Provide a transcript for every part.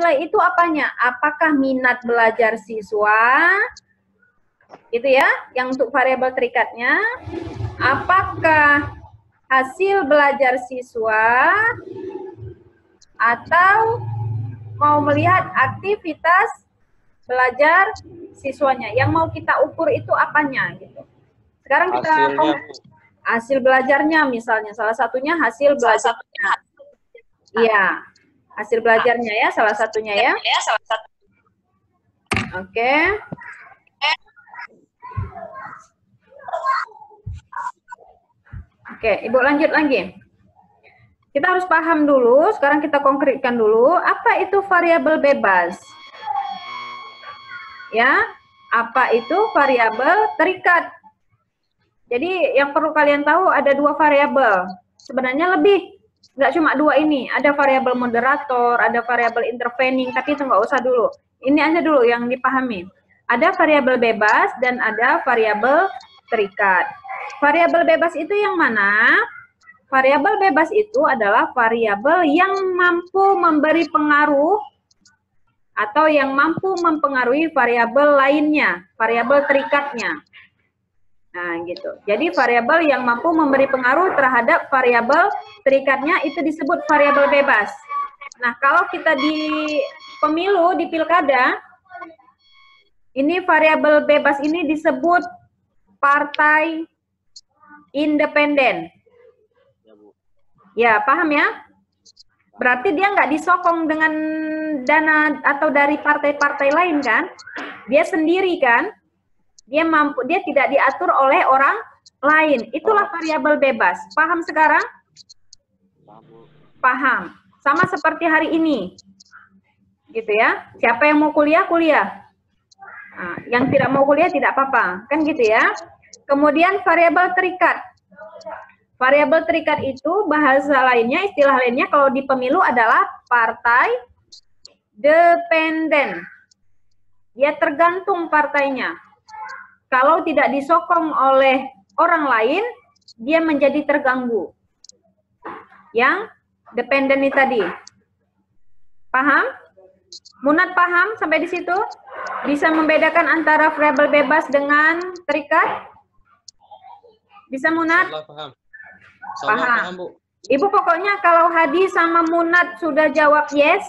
nilai itu apanya? Apakah minat belajar siswa? Itu ya, yang untuk variabel terikatnya. Apakah hasil belajar siswa? Atau mau melihat aktivitas belajar siswanya? Yang mau kita ukur itu apanya gitu. Sekarang kita hasil belajarnya misalnya, salah satunya hasil belajarnya. Iya, hasil belajarnya ya, salah satunya ya. Oke. Oke, Ibu lanjut lagi. Kita harus paham dulu, sekarang kita konkretkan dulu, apa itu variabel bebas? Ya, apa itu variabel terikat? Jadi yang perlu kalian tahu ada dua variabel. Sebenarnya lebih, nggak cuma dua ini. Ada variabel moderator, ada variabel intervening, tapi itu nggak usah dulu. Ini aja dulu yang dipahami. Ada variabel bebas dan ada variabel terikat. Variabel bebas itu yang mana? Variabel bebas itu adalah variabel yang mampu memberi pengaruh atau yang mampu mempengaruhi variabel lainnya, variabel terikatnya. Nah, gitu. Jadi variabel yang mampu memberi pengaruh terhadap variabel terikatnya itu disebut variabel bebas. Nah, kalau kita di pemilu, di pilkada, ini variabel bebas ini disebut partai independen. Ya, paham ya? Berarti dia nggak disokong dengan dana atau dari partai-partai lain kan? Dia sendiri kan? Dia mampu, dia tidak diatur oleh orang lain. Itulah variabel bebas. Paham sekarang? Paham. Sama seperti hari ini. Gitu ya. Siapa yang mau kuliah, kuliah. Nah, yang tidak mau kuliah tidak apa-apa. Kan gitu ya. Kemudian variabel terikat. Variabel terikat itu bahasa lainnya, istilah lainnya kalau di pemilu adalah partai dependen. Dia tergantung partainya. Kalau tidak disokong oleh orang lain, dia menjadi terganggu. Yang dependen ini tadi. Paham? Munat paham sampai di situ? Bisa membedakan antara variabel bebas dengan terikat? Bisa Munat? Paham. Paham. Bu. Ibu pokoknya kalau Hadi sama Munat sudah jawab yes,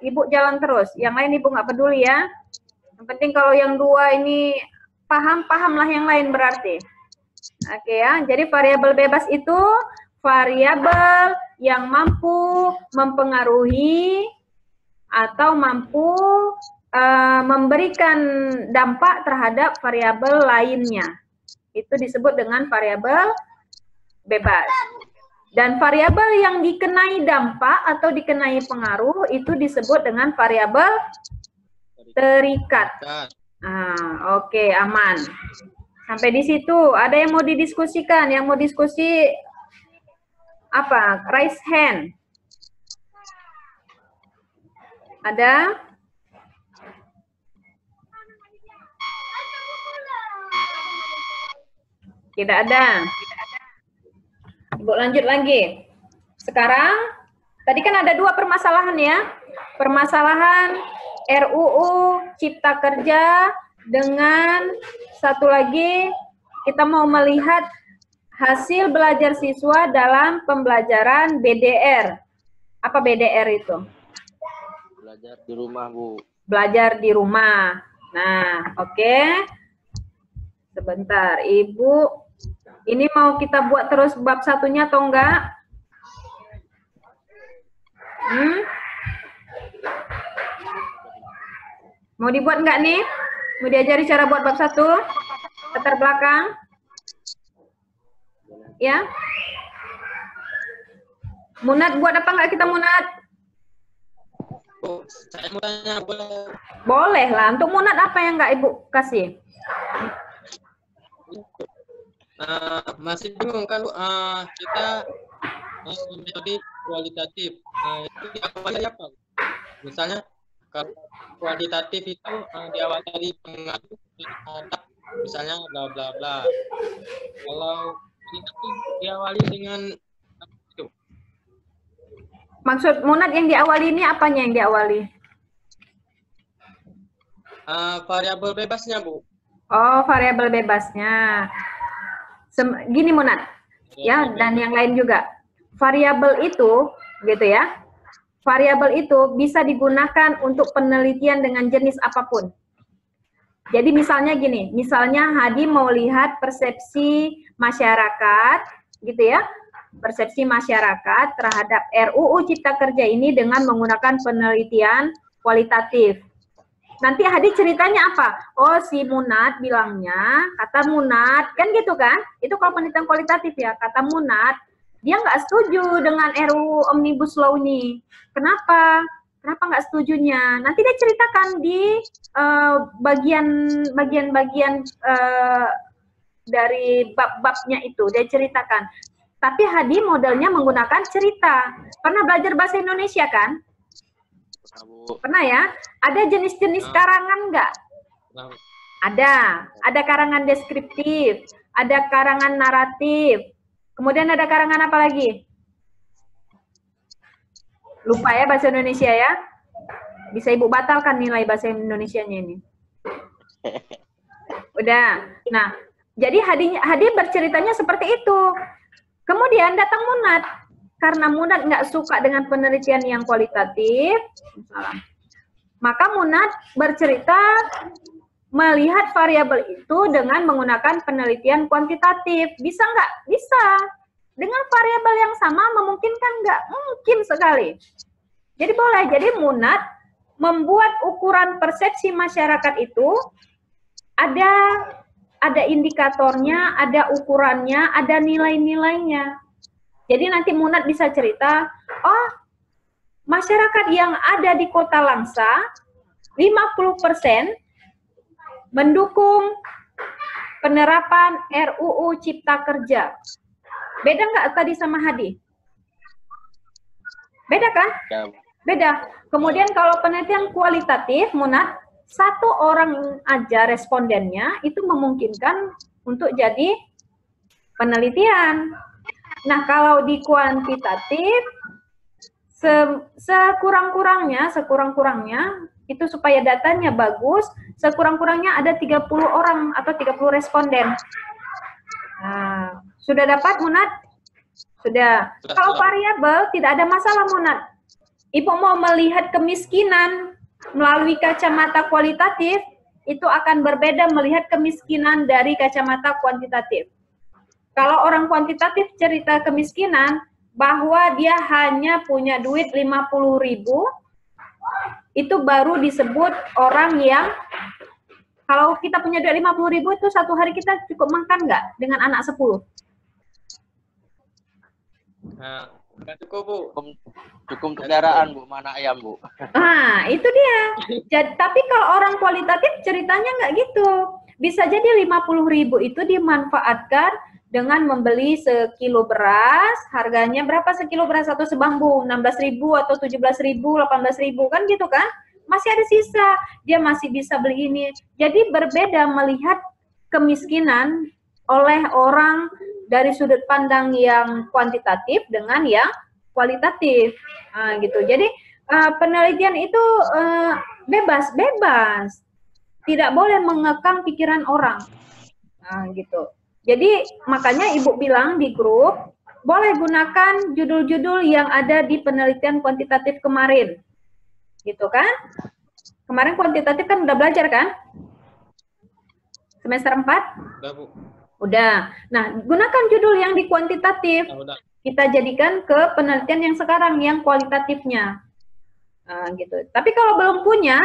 Ibu jalan terus. Yang lain Ibu nggak peduli ya. Yang penting kalau yang dua ini paham, pahamlah yang lain berarti. Oke ya, jadi variabel bebas itu variabel yang mampu mempengaruhi atau mampu memberikan dampak terhadap variabel lainnya. Itu disebut dengan variabel bebas. Dan variabel yang dikenai dampak atau dikenai pengaruh itu disebut dengan variabel terikat. Nah, oke, aman. Sampai di situ, ada yang mau didiskusikan? Yang mau diskusi apa? Raise hand. Ada? Tidak ada. Ibu lanjut lagi. Sekarang, tadi kan ada dua permasalahan ya. Permasalahan RUU Cipta Kerja dengan satu lagi kita mau melihat hasil belajar siswa dalam pembelajaran BDR. Apa BDR itu? Belajar di rumah, Bu. Belajar di rumah. Nah, oke. Sebentar, Ibu. Ini mau kita buat terus bab satunya atau enggak? Mau dibuat enggak nih? Mau diajari cara buat bab satu? Latar belakang? Ya? Munat buat apa enggak kita Munat? Oh, saya mau tanya, boleh? Boleh lah. Untuk Munat apa yang enggak Ibu kasih? Masih bingung kan, kita metode kualitatif. Itu diawali apa? Misalnya kalau kualitatif itu diawali dari pengaruh terhadap misalnya bla bla bla. Kalau itu diawali dengan itu. Maksud Munat yang diawali ini apanya yang diawali? variabel bebasnya, Bu. Oh, variabel bebasnya. Gini Munat, ya, dan yang lain juga. Variabel itu, gitu ya, variabel itu bisa digunakan untuk penelitian dengan jenis apapun. Jadi misalnya gini, misalnya Hadi mau lihat persepsi masyarakat, gitu ya, persepsi masyarakat terhadap RUU Cipta Kerja ini dengan menggunakan penelitian kualitatif. Nanti Hadi ceritanya apa? Oh, si Munat bilangnya, kata Munat, kan gitu kan? Itu kalau penelitian kualitatif ya, kata Munat, dia nggak setuju dengan RUU Omnibus Law ini. Kenapa? Kenapa nggak setujunya? Nanti dia ceritakan di bagian-bagian dari bab-babnya itu, dia ceritakan. Tapi Hadi modelnya menggunakan cerita. Pernah belajar bahasa Indonesia kan? Pernah ya? Ada jenis-jenis karangan nggak? Ada karangan deskriptif, ada karangan naratif, kemudian ada karangan apa lagi? Lupa ya bahasa Indonesia ya? Bisa Ibu batalkan nilai bahasa Indonesianya ini. Udah. Nah, jadi Hadi berceritanya seperti itu. Kemudian datang Munat. Karena Munat nggak suka dengan penelitian yang kualitatif, maka Munat bercerita melihat variabel itu dengan menggunakan penelitian kuantitatif. Bisa nggak? Bisa. Dengan variabel yang sama memungkinkan nggak? Mungkin sekali. Jadi boleh. Jadi Munat membuat ukuran persepsi masyarakat itu ada indikatornya, ada ukurannya, ada nilai-nilainya. Jadi nanti Munat bisa cerita, oh masyarakat yang ada di Kota Langsa 50% mendukung penerapan RUU Cipta Kerja. Beda nggak tadi sama Hadi? Beda kan? Beda. Kemudian kalau penelitian kualitatif, Munat, satu orang aja respondennya itu memungkinkan untuk jadi penelitian. Nah, kalau di kuantitatif, sekurang-kurangnya itu supaya datanya bagus, sekurang-kurangnya ada 30 orang atau 30 responden. Nah, sudah dapat Munat? Sudah. Kalau variabel tidak ada masalah Munat. Ibu mau melihat kemiskinan melalui kacamata kualitatif, itu akan berbeda melihat kemiskinan dari kacamata kuantitatif. Kalau orang kuantitatif cerita kemiskinan, bahwa dia hanya punya duit 50.000, itu baru disebut orang yang, kalau kita punya duit 50.000 itu satu hari kita cukup makan nggak dengan anak 10? Nah, nggak cukup, Bu. Cukup kendaraan, Bu. Mana ayam, Bu? Nah, itu dia. Jadi, tapi kalau orang kualitatif ceritanya nggak gitu. Bisa jadi 50.000 itu dimanfaatkan dengan membeli sekilo beras, harganya berapa sekilo beras atau sebambu? 16.000 atau 17.000, 18.000, kan gitu kan? Masih ada sisa, dia masih bisa beli ini. Jadi berbeda melihat kemiskinan oleh orang dari sudut pandang yang kuantitatif dengan yang kualitatif. Nah, gitu. Jadi penelitian itu bebas. Tidak boleh mengekang pikiran orang. Nah, gitu. Jadi makanya Ibu bilang di grup, boleh gunakan judul-judul yang ada di penelitian kuantitatif kemarin. Gitu kan? Kemarin kuantitatif kan udah belajar kan? Semester 4? Udah, Bu. Udah. Nah, gunakan judul yang di kuantitatif. Udah. Kita jadikan ke penelitian yang sekarang, yang kualitatifnya. Nah, gitu. Tapi kalau belum punya,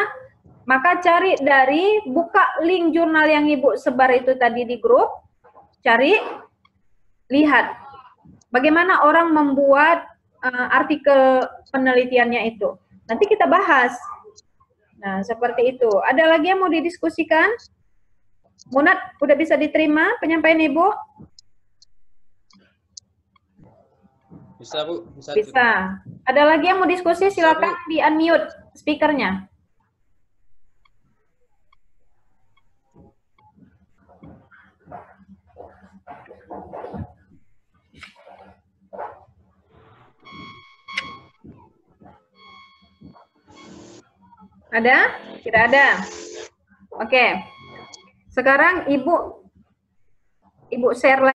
maka cari dari, buka link jurnal yang Ibu sebar itu tadi di grup, cari, lihat bagaimana orang membuat artikel penelitiannya itu. Nanti kita bahas. Nah, seperti itu. Ada lagi yang mau didiskusikan? Munat, udah bisa diterima penyampaian Ibu? Bisa, Bu. Bisa. Ada lagi yang mau diskusi? Silakan di unmute speakernya. Ada? Tidak ada. Oke. Sekarang Ibu share